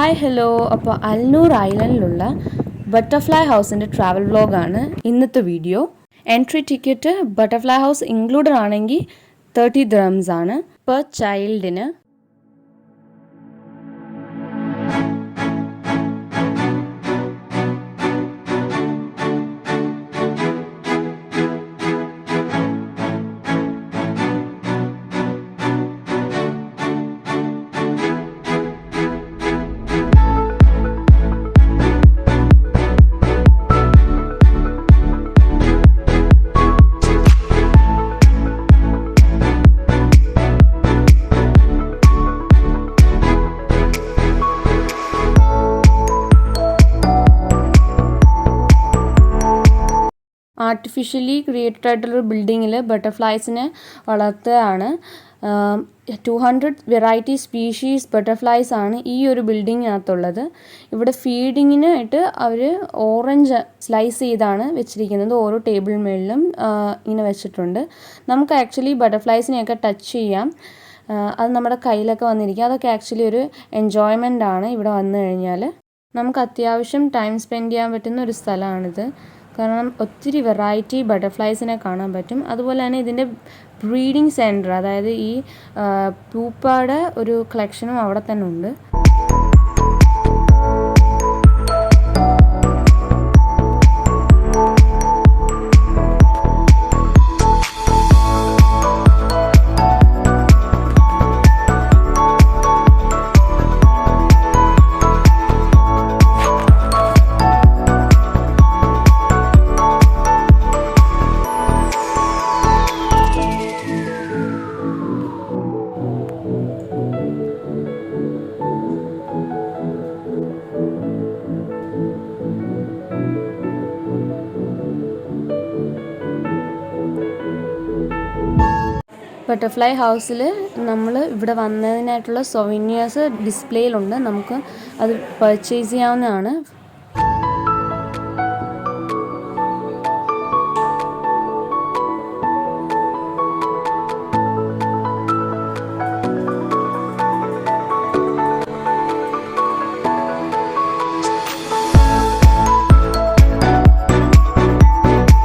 Hi hello. അപ്പോൾ Al Noor ഐലൻഡിലുള്ള butterfly ഹൗസിൻ്റെ travel വ്ളോഗാണ് ഇന്നത്തെ video. Entry ticket butterfly house included ആണെങ്കിൽ 30 dirhams ആണ് പെർ ചൈൽഡിന്. ആർട്ടിഫിഷ്യലി ക്രിയേറ്റഡ് ആയിട്ടുള്ളൊരു ബിൽഡിങ്ങിൽ ബട്ടർഫ്ലൈസിനെ വളർത്തുകയാണ്. 200 വെറൈറ്റി സ്പീഷീസ് ബട്ടർഫ്ലൈസ് ആണ് ഈ ഒരു ബിൽഡിങ്ങിനകത്തുള്ളത്. ഇവിടെ ഫീഡിങ്ങിനായിട്ട് അവർ ഓറഞ്ച് സ്ലൈസ് ചെയ്താണ് വെച്ചിരിക്കുന്നത്. ഓരോ ടേബിൾ മേളിലും ഇങ്ങനെ വെച്ചിട്ടുണ്ട്. നമുക്ക് ആക്ച്വലി ബട്ടർഫ്ലൈസിനെയൊക്കെ ടച്ച് ചെയ്യാം. അത് നമ്മുടെ കയ്യിലൊക്കെ വന്നിരിക്കും. അതൊക്കെ ആക്ച്വലി ഒരു എൻജോയ്മെൻ്റ് ആണ്. ഇവിടെ വന്നു കഴിഞ്ഞാൽ നമുക്ക് അത്യാവശ്യം ടൈം സ്പെൻഡ് ചെയ്യാൻ പറ്റുന്ന ഒരു സ്ഥലമാണിത്. കാരണം ഒത്തിരി വെറൈറ്റി ബട്ടർഫ്ലൈസിനെ കാണാൻ പറ്റും. അതുപോലെ തന്നെ ഇതിൻ്റെ ബ്രീഡിംഗ് സെൻറ്റർ, അതായത് ഈ പൂപ്പയുടെ ഒരു കളക്ഷനും അവിടെ തന്നെ ഉണ്ട്. ബട്ടർഫ്ലൈ ഹൗസിൽ നമ്മൾ ഇവിടെ വന്നതിനായിട്ടുള്ള സൊവീനിയേഴ്സ് ഡിസ്പ്ലേയിലുണ്ട്. നമുക്ക് അത് പർച്ചേസ് ചെയ്യാവുന്നതാണ്.